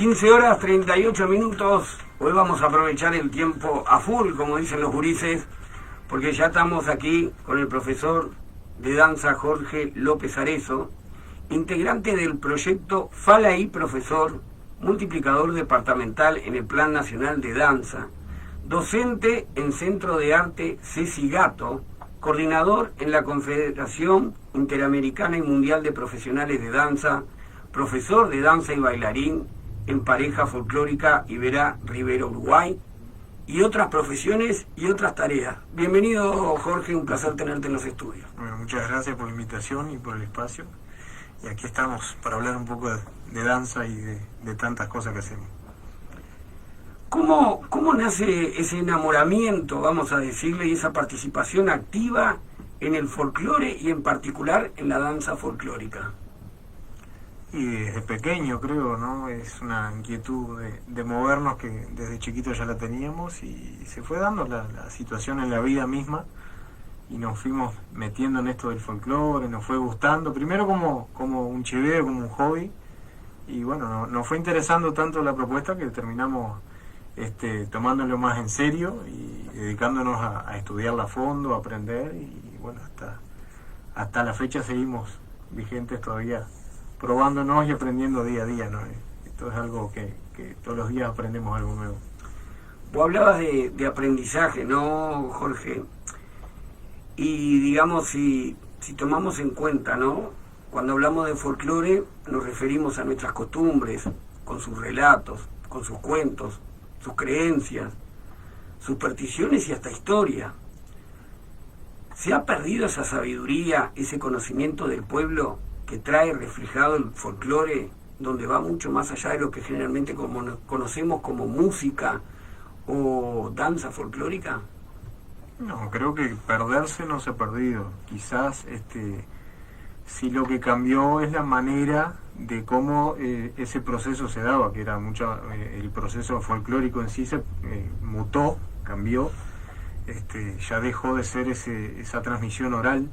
15 horas 38 minutos. Hoy vamos a aprovechar el tiempo a full, como dicen los gurises, porque ya estamos aquí con el profesor de danza Jorge López Arezo, integrante del proyecto Falaí Profesor, multiplicador departamental en el Plan Nacional de Danza, docente en Centro de Arte Ceci Gato, coordinador en la Confederación Interamericana y Mundial de Profesionales de Danza, profesor de danza y bailarín en Pareja Folclórica Iberá Rivera Uruguay, y otras profesiones y otras tareas. Bienvenido, Jorge, un placer tenerte en los estudios. Bueno, muchas gracias por la invitación y por el espacio. Y aquí estamos para hablar un poco de danza y de tantas cosas que hacemos. ¿Cómo nace ese enamoramiento, vamos a decirle, y esa participación activa en el folclore y en particular en la danza folclórica? Y desde pequeño, creo, ¿no? Es una inquietud de movernos que desde chiquito ya la teníamos y se fue dando la situación en la vida misma y nos fuimos metiendo en esto del folclore, nos fue gustando, primero como un chiveo, como un hobby, y bueno, nos fue interesando tanto la propuesta que terminamos tomándolo más en serio y dedicándonos a estudiarla a fondo, a aprender, y bueno, hasta la fecha seguimos vigentes todavía, probándonos y aprendiendo día a día, ¿no? Esto es algo que todos los días aprendemos algo nuevo. Vos hablabas de aprendizaje, ¿no, Jorge? Y digamos, si tomamos en cuenta, ¿no? Cuando hablamos de folclore nos referimos a nuestras costumbres, con sus relatos, con sus cuentos, sus creencias, supersticiones y hasta historia. ¿Se ha perdido esa sabiduría, ese conocimiento del pueblo que trae reflejado el folclore, donde va mucho más allá de lo que generalmente conocemos como música o danza folclórica? No, creo que perderse no se ha perdido. Quizás sí lo que cambió es la manera de cómo ese proceso se daba, que era mucho el proceso folclórico en sí se mutó, cambió, ya dejó de ser esa transmisión oral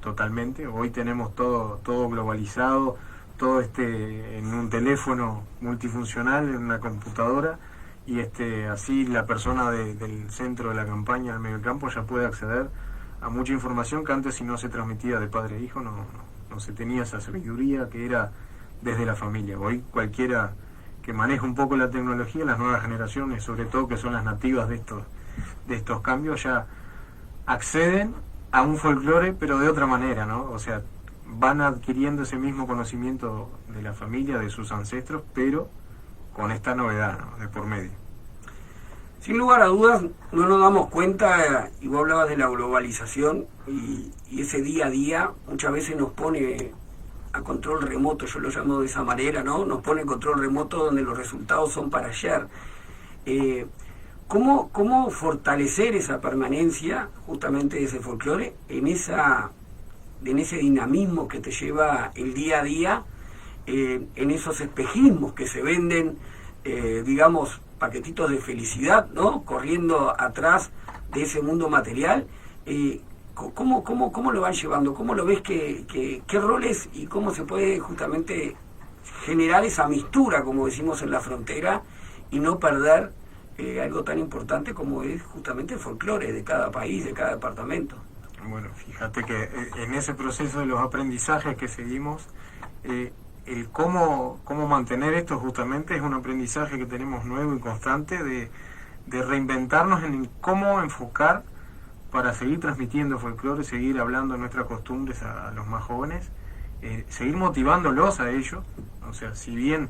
totalmente. Hoy tenemos todo globalizado, todo en un teléfono multifuncional, en una computadora, y así la persona del centro de la campaña, del medio del campo, ya puede acceder a mucha información que antes, si no se transmitía de padre a hijo, no se tenía esa sabiduría que era desde la familia. Hoy cualquiera que maneja un poco la tecnología, las nuevas generaciones, sobre todo que son las nativas de estos cambios, ya acceden a un folclore, pero de otra manera, ¿no? O sea, van adquiriendo ese mismo conocimiento de la familia, de sus ancestros, pero con esta novedad, ¿no?, de por medio. Sin lugar a dudas, no nos damos cuenta, y vos hablabas de la globalización, y ese día a día muchas veces nos pone a control remoto, yo lo llamo de esa manera, ¿no? Nos pone en control remoto donde los resultados son para ayer. ¿Cómo fortalecer esa permanencia justamente de ese folclore en ese dinamismo que te lleva el día a día, en esos espejismos que se venden, digamos, paquetitos de felicidad, ¿no? Corriendo atrás de ese mundo material? ¿Cómo lo van llevando? ¿Cómo lo ves? ¿Qué roles y cómo se puede justamente generar esa mistura, como decimos en la frontera, y no perder algo tan importante como es justamente el folclore de cada país, de cada departamento? Bueno, fíjate que en ese proceso de los aprendizajes que seguimos, el cómo mantener esto justamente es un aprendizaje que tenemos nuevo y constante de reinventarnos en cómo enfocar para seguir transmitiendo folclore, seguir hablando de nuestras costumbres a los más jóvenes, seguir motivándolos a ellos. O sea, si bien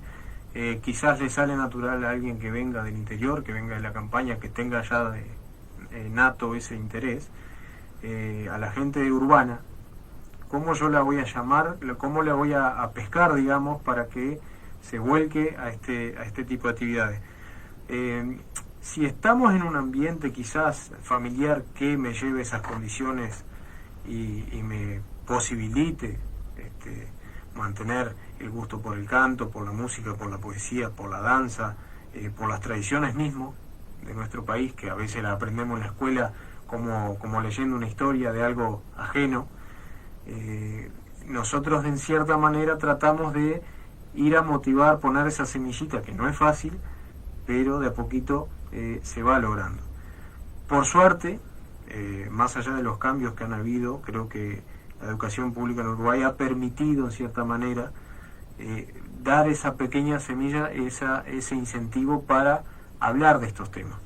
quizás le sale natural a alguien que venga del interior, que venga de la campaña, que tenga ya nato ese interés, a la gente urbana, ¿cómo yo la voy a llamar? ¿Cómo la voy a pescar, digamos, para que se vuelque a este tipo de actividades? Si estamos en un ambiente quizás familiar que me lleve esas condiciones y me posibilite mantener el gusto por el canto, por la música, por la poesía, por la danza, por las tradiciones mismo de nuestro país, que a veces las aprendemos en la escuela como leyendo una historia de algo ajeno, nosotros en cierta manera tratamos de ir a motivar, poner esa semillita que no es fácil, pero de a poquito se va logrando. Por suerte, más allá de los cambios que han habido, creo que la educación pública en Uruguay ha permitido en cierta manera dar esa pequeña semilla, ese incentivo para hablar de estos temas,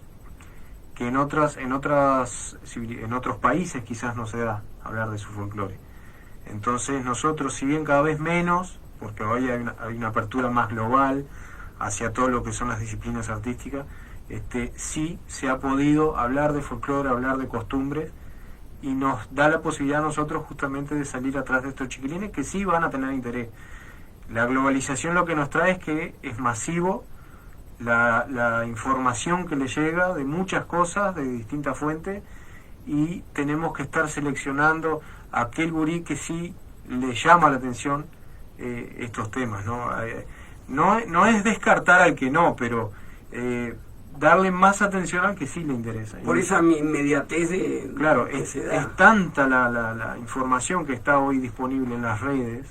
que en otros países quizás no se da hablar de su folclore. Entonces nosotros, si bien cada vez menos, porque hoy hay una apertura más global hacia todo lo que son las disciplinas artísticas, sí se ha podido hablar de folclore, hablar de costumbres, y nos da la posibilidad a nosotros justamente de salir atrás de estos chiquilines que sí van a tener interés. La globalización lo que nos trae es que es masivo la información que le llega de muchas cosas, de distintas fuentes, y tenemos que estar seleccionando a aquel gurí que sí le llama la atención estos temas, ¿no? No es descartar al que no, pero darle más atención al que sí le interesa. Por esa inmediatez de... Claro, es tanta la información que está hoy disponible en las redes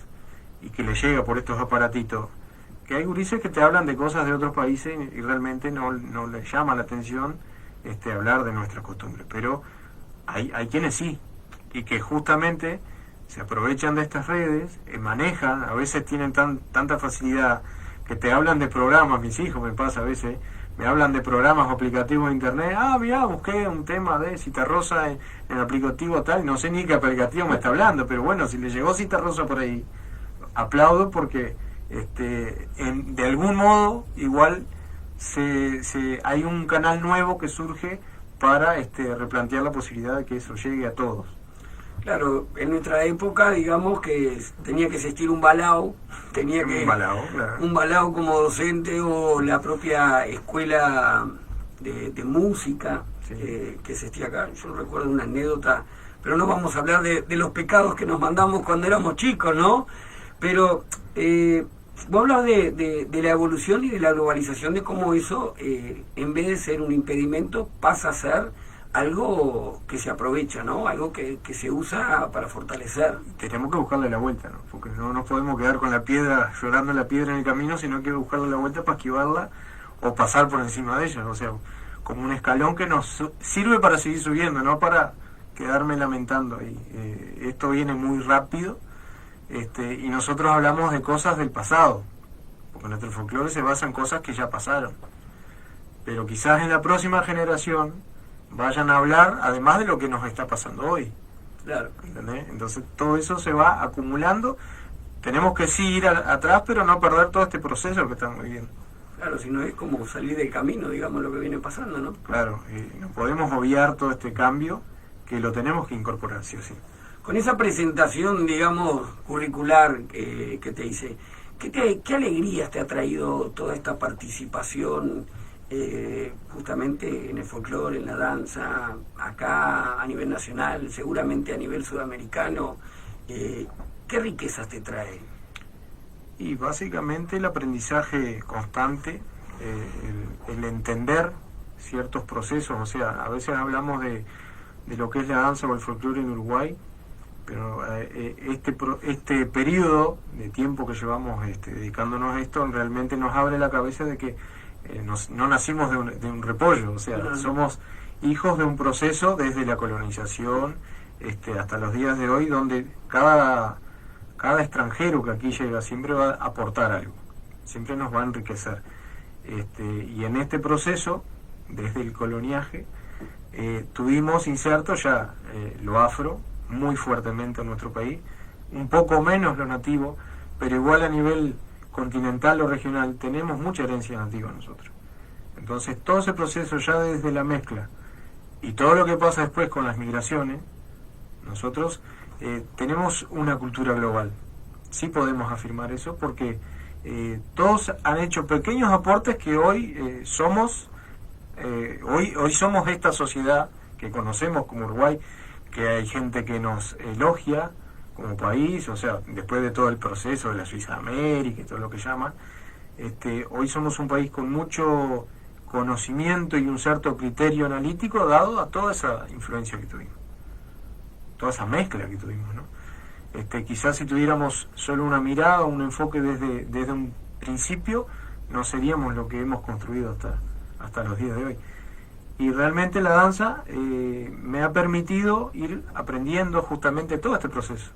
y que le llega por estos aparatitos, que hay gurises que te hablan de cosas de otros países y realmente no les llama la atención hablar de nuestras costumbres. Pero hay quienes sí, y que justamente se aprovechan de estas redes, manejan, a veces tienen tanta facilidad que te hablan de programas. Mis hijos, me pasa a veces, me hablan de programas o aplicativos de internet. Mirá, busqué un tema de Citarrosa en el aplicativo tal, no sé ni qué aplicativo me está hablando, pero bueno, si le llegó Citarrosa por ahí, aplaudo, porque de algún modo igual hay un canal nuevo que surge para replantear la posibilidad de que eso llegue a todos. Claro, en nuestra época, digamos que tenía que existir un balao, Claro. Un balao como docente, o la propia escuela de música, sí, que existía acá. Yo recuerdo una anécdota, pero no vamos a hablar de los pecados que nos mandamos cuando éramos chicos, ¿no? Pero vos hablas de la evolución y de la globalización, de cómo eso, en vez de ser un impedimento, pasa a ser algo que se aprovecha, ¿no? Algo que se usa para fortalecer. Tenemos que buscarle la vuelta, ¿no? Porque no nos podemos quedar con la piedra, llorando la piedra en el camino, sino que buscarle la vuelta para esquivarla o pasar por encima de ella. O sea, como un escalón que nos sirve para seguir subiendo, no para quedarme lamentando. Y esto viene muy rápido, y nosotros hablamos de cosas del pasado, porque nuestro folclore se basa en cosas que ya pasaron. Pero quizás en la próxima generación vayan a hablar además de lo que nos está pasando hoy. Claro. ¿Entendés? Entonces todo eso se va acumulando. Tenemos que sí ir atrás, pero no perder todo este proceso que estamos viviendo. Claro, si no es como salir del camino, digamos, lo que viene pasando, ¿no? Claro, no podemos obviar todo este cambio, que lo tenemos que incorporar, sí o sí. Con esa presentación, digamos, curricular que te hice, ¿qué alegrías te ha traído toda esta participación justamente en el folclore, en la danza, acá a nivel nacional, seguramente a nivel sudamericano? ¿Qué riquezas te trae? Y básicamente el aprendizaje constante, el entender ciertos procesos. O sea, a veces hablamos de lo que es la danza o el folclore en Uruguay, pero este periodo de tiempo que llevamos dedicándonos a esto realmente nos abre la cabeza de que no nacimos de un repollo. O sea, somos hijos de un proceso desde la colonización hasta los días de hoy, donde cada extranjero que aquí llega siempre va a aportar algo, siempre nos va a enriquecer. Y en este proceso, desde el coloniaje, tuvimos inserto ya lo afro muy fuertemente en nuestro país, un poco menos lo nativo, pero igual a nivel continental o regional tenemos mucha herencia nativa nosotros. Entonces todo ese proceso ya desde la mezcla y todo lo que pasa después con las migraciones, nosotros tenemos una cultura global. Sí podemos afirmar eso, porque todos han hecho pequeños aportes que hoy somos esta sociedad que conocemos como Uruguay, que hay gente que nos elogia como país. O sea, después de todo el proceso de la Suiza de América y todo lo que llaman, hoy somos un país con mucho conocimiento y un cierto criterio analítico dado a toda esa influencia que tuvimos, toda esa mezcla que tuvimos, ¿no? Quizás si tuviéramos solo una mirada, un enfoque desde un principio no seríamos lo que hemos construido hasta los días de hoy. Y realmente la danza me ha permitido ir aprendiendo justamente todo este proceso.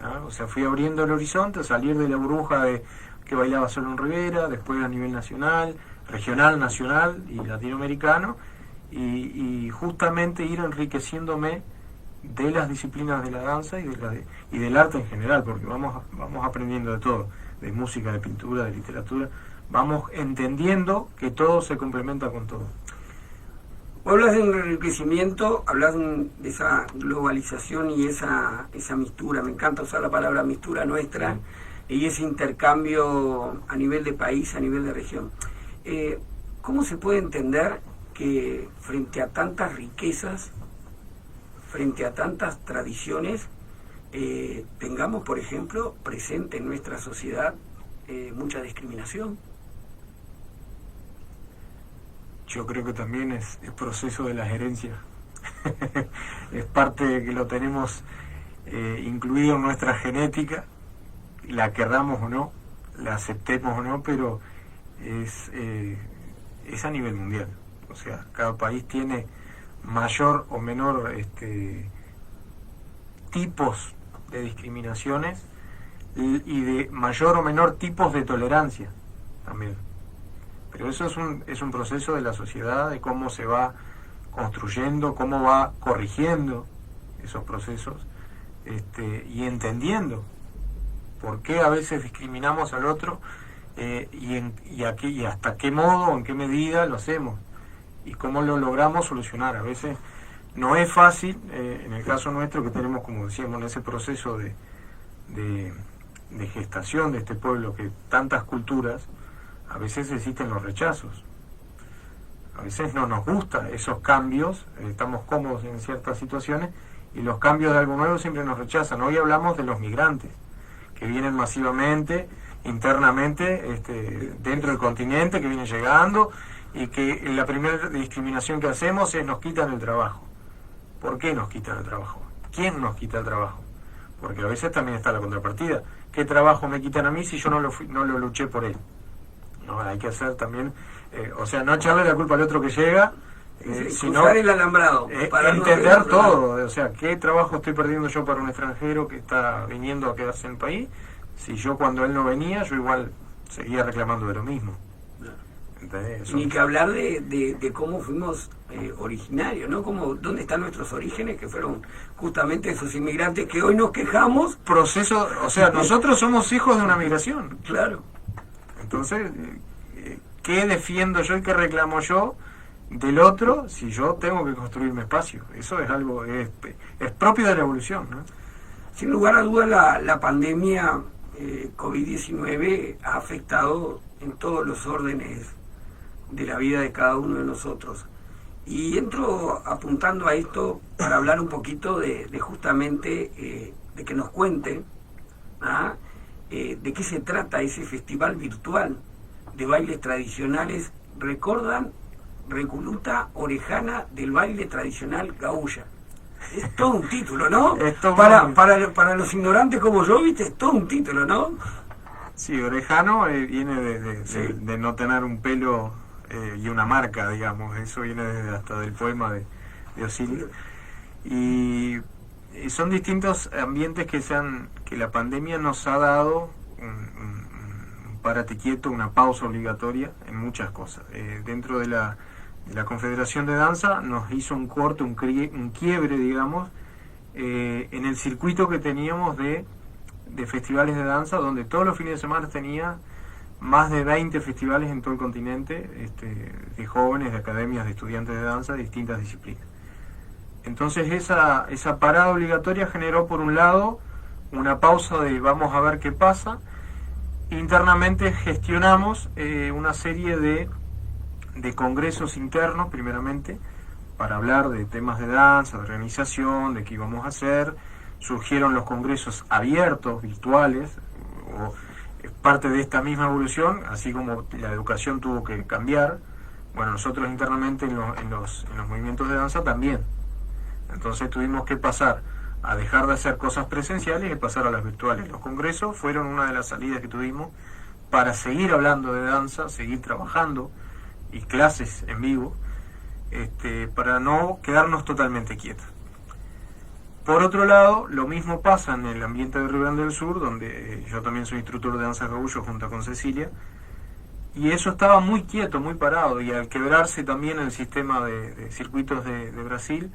¿Ah? O sea, fui abriendo el horizonte, salir de la burbuja de que bailaba solo en Rivera, después a nivel nacional, regional, nacional y latinoamericano, y justamente ir enriqueciéndome de las disciplinas de la danza y del arte en general, porque vamos aprendiendo de todo, de música, de pintura, de literatura, vamos entendiendo que todo se complementa con todo. Hablas de un enriquecimiento, hablas de esa globalización y esa mistura, me encanta usar la palabra mistura nuestra, y ese intercambio a nivel de país, a nivel de región. ¿Cómo se puede entender que frente a tantas riquezas, frente a tantas tradiciones, tengamos, por ejemplo, presente en nuestra sociedad mucha discriminación? Yo creo que también es proceso de la gerencia. Es parte de que lo tenemos incluido en nuestra genética, la querramos o no, la aceptemos o no, pero es a nivel mundial. O sea, cada país tiene mayor o menor tipos de discriminaciones y de mayor o menor tipos de tolerancia también. Pero eso es un proceso de la sociedad, de cómo se va construyendo, cómo va corrigiendo esos procesos y entendiendo por qué a veces discriminamos al otro y hasta qué modo, en qué medida lo hacemos y cómo lo logramos solucionar. A veces no es fácil, en el caso nuestro que tenemos, como decíamos, en ese proceso de gestación de este pueblo, que tantas culturas, a veces existen los rechazos. A veces no nos gustan esos cambios, estamos cómodos en ciertas situaciones y los cambios de algo nuevo siempre nos rechazan. Hoy hablamos de los migrantes, que vienen masivamente, internamente, dentro del continente, que vienen llegando y que la primera discriminación que hacemos es nos quitan el trabajo. ¿Por qué nos quitan el trabajo? ¿Quién nos quita el trabajo? Porque a veces también está la contrapartida. ¿Qué trabajo me quitan a mí si yo no lo luché por él? No, hay que hacer también, o sea, no echarle la culpa al otro que llega, sino el alambrado, para entender todo. O sea, ¿qué trabajo estoy perdiendo yo para un extranjero que está viniendo a quedarse en el país? Si yo cuando él no venía, yo igual seguía reclamando de lo mismo. Ni que hablar de cómo fuimos originarios, ¿no? ¿Dónde están nuestros orígenes? Que fueron justamente esos inmigrantes que hoy nos quejamos. Proceso, o sea, nosotros somos hijos de una migración. Claro. Entonces, ¿qué defiendo yo y qué reclamo yo del otro si yo tengo que construir mi espacio? Eso es algo, es propio de la evolución, ¿no? Sin lugar a dudas, la pandemia COVID-19 ha afectado en todos los órdenes de la vida de cada uno de nosotros. Y entro apuntando a esto para hablar un poquito de justamente de que nos cuente de qué se trata ese festival virtual de bailes tradicionales. Recordan Recoluta Orejana del baile tradicional Gaulla. Es todo un título, ¿no? Para los ignorantes como yo, viste, es todo un título, ¿no? Sí, orejano viene de no tener un pelo y una marca, digamos. Eso viene hasta del poema de Osilio. Y son distintos ambientes que la pandemia nos ha dado un párate quieto, una pausa obligatoria en muchas cosas. Dentro de la Confederación de Danza nos hizo un corte, un quiebre, digamos, en el circuito que teníamos de festivales de danza, donde todos los fines de semana tenía más de 20 festivales en todo el continente, de jóvenes, de academias, de estudiantes de danza de distintas disciplinas. Entonces esa parada obligatoria generó, por un lado, una pausa de vamos a ver qué pasa. Internamente gestionamos una serie de congresos internos, primeramente, para hablar de temas de danza, de organización, de qué íbamos a hacer. Surgieron los congresos abiertos, virtuales, o parte de esta misma evolución, así como la educación tuvo que cambiar. Bueno, nosotros internamente en los movimientos de danza también. Entonces tuvimos que pasar a dejar de hacer cosas presenciales y pasar a las virtuales. Los congresos fueron una de las salidas que tuvimos para seguir hablando de danza, seguir trabajando y clases en vivo, para no quedarnos totalmente quietos. Por otro lado, lo mismo pasa en el ambiente de Río Grande del Sur, donde yo también soy instructor de danza cabullo junto con Cecilia, y eso estaba muy quieto, muy parado, y al quebrarse también el sistema de circuitos de Brasil,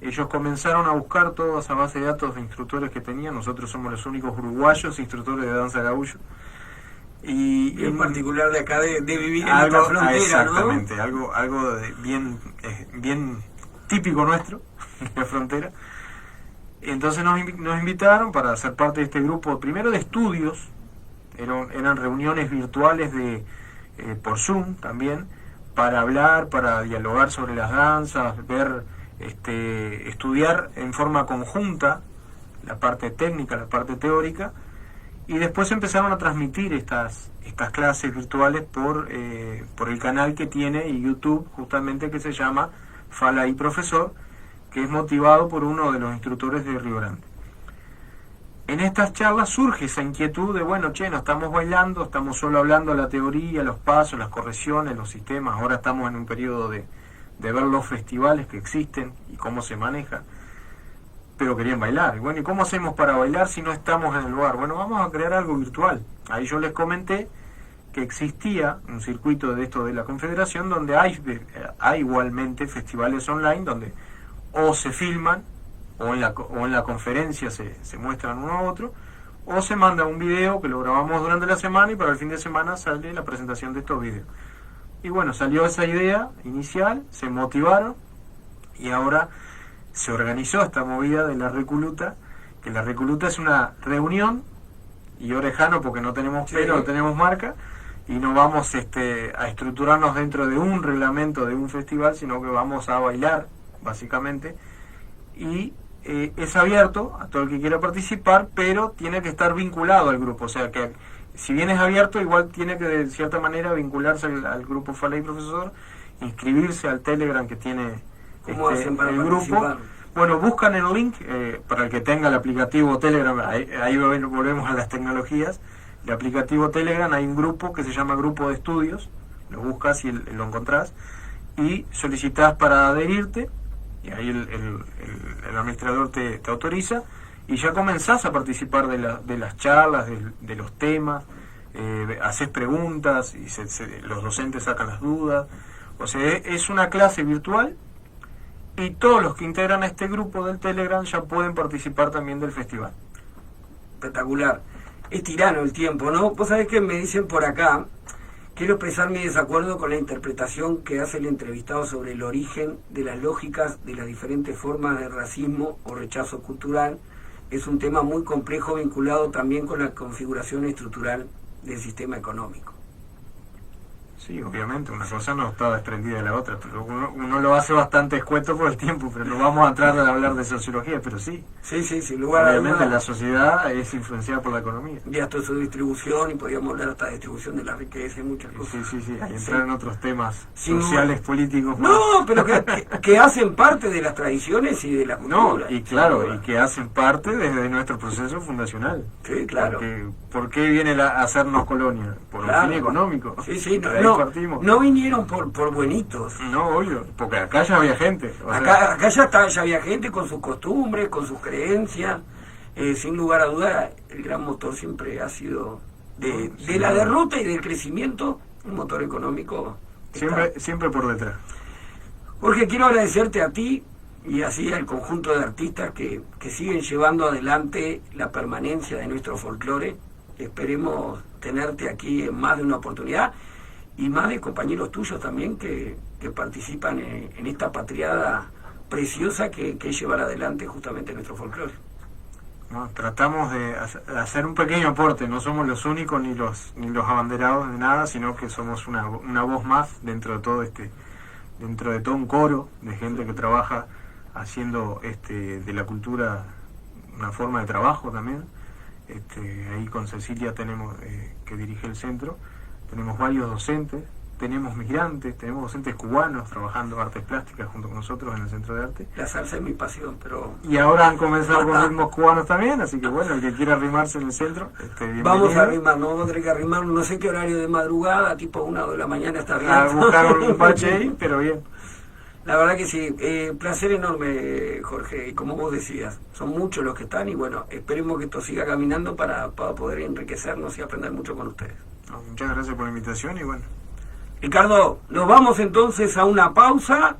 ellos comenzaron a buscar toda esa base de datos de instructores que tenían. Nosotros somos los únicos uruguayos instructores de danza cabullo. Y en particular de acá, de vivir en algo, esta frontera, exactamente, ¿no? algo de bien típico nuestro, la frontera. Entonces nos invitaron para ser parte de este grupo, primero de estudios, eran reuniones virtuales por Zoom también, para hablar, para dialogar sobre las danzas, estudiar en forma conjunta la parte técnica, la parte teórica, y después empezaron a transmitir estas clases virtuales por el canal que tiene YouTube, justamente, que se llama Fala y Profesor, que es motivado por uno de los instructores de Río Grande. En estas charlas surge esa inquietud de, bueno, no estamos bailando, estamos solo hablando de la teoría, los pasos, las correcciones, los sistemas. Ahora estamos en un periodo de ver los festivales que existen y cómo se maneja, pero querían bailar. Y bueno, ¿y cómo hacemos para bailar si no estamos en el lugar? Bueno, vamos a crear algo virtual. Ahí yo les comenté que existía un circuito de esto de la Confederación, donde hay igualmente festivales online donde o se filman o en la conferencia se muestran uno a otro, o se manda un video que lo grabamos durante la semana y para el fin de semana sale la presentación de estos videos. Y bueno, salió esa idea inicial, se motivaron y ahora se organizó esta movida de la Reculuta, que la Reculuta es una reunión y orejano porque no tenemos pelo, no tenemos marca, y no vamos a estructurarnos dentro de un reglamento de un festival, sino que vamos a bailar básicamente, y es abierto a todo el que quiera participar, pero tiene que estar vinculado al grupo. O sea que si bien es abierto, igual tiene que de cierta manera vincularse al grupo Fala y Profesor, inscribirse al Telegram que tiene el grupo. Bueno, buscan el link, para el que tenga el aplicativo Telegram, ahí volvemos a las tecnologías. El aplicativo Telegram, hay un grupo que se llama Grupo de Estudios, lo buscas y lo encontrás, y solicitas para adherirte, y ahí el administrador te autoriza, y ya comenzás a participar de las charlas, de los temas, haces preguntas, y los docentes sacan las dudas. O sea, es una clase virtual, y todos los que integran a este grupo del Telegram ya pueden participar también del festival. Espectacular. Es tirano el tiempo, ¿no? Vos sabés que me dicen por acá, quiero expresar mi desacuerdo con la interpretación que hace el entrevistado sobre el origen de las lógicas de las diferentes formas de racismo o rechazo cultural. Es un tema muy complejo vinculado también con la configuración estructural del sistema económico. Sí, obviamente, una cosa no está desprendida de la otra, pero uno lo hace bastante escueto por el tiempo, pero no vamos a entrar a hablar de sociología, pero sí. Sí, sin lugar a dudas. Obviamente la sociedad es influenciada por la economía. Y hasta su distribución, y podríamos hablar hasta de distribución de la riqueza y muchas cosas. Sí, hay entrar en otros temas sociales, políticos. No, pero que hacen parte de las tradiciones y de la cultura. No, y claro, y que hacen parte desde nuestro proceso fundacional. Sí, claro. ¿Por qué viene a hacernos colonia? Por un fin económico. Sí, no vinieron por buenitos. No, obvio, porque acá ya había gente. Acá ya había gente con sus costumbres, con sus creencias. Sin lugar a dudas, el gran motor siempre ha sido de la derrota y del crecimiento, el motor económico. Siempre por detrás. Jorge, quiero agradecerte a ti y así al conjunto de artistas que siguen llevando adelante la permanencia de nuestro folclore. Esperemos tenerte aquí en más de una oportunidad, y más de compañeros tuyos también que participan en esta patriada preciosa que es llevar adelante justamente nuestro folclore. No, tratamos de hacer un pequeño aporte, no somos los únicos ni los abanderados de nada, sino que somos una voz más dentro de todo un coro de gente que trabaja haciendo de la cultura una forma de trabajo también. Ahí con Cecilia tenemos que dirige el centro, tenemos varios docentes, tenemos migrantes, tenemos docentes cubanos trabajando artes plásticas junto con nosotros en el Centro de Arte. La salsa es mi pasión, pero... Y ahora han comenzado con ritmos cubanos también, así que bueno, el que quiera arrimarse en el centro, bienvenido. Vamos a arrimar, no vamos a tener que arrimar, no sé qué horario de madrugada, tipo 1 de la mañana está bien. A buscar un bache ahí, pero bien. La verdad que sí, placer enorme, Jorge, y como vos decías, son muchos los que están y bueno, esperemos que esto siga caminando para poder enriquecernos y aprender mucho con ustedes. Muchas gracias por la invitación y bueno. Ricardo, nos vamos entonces a una pausa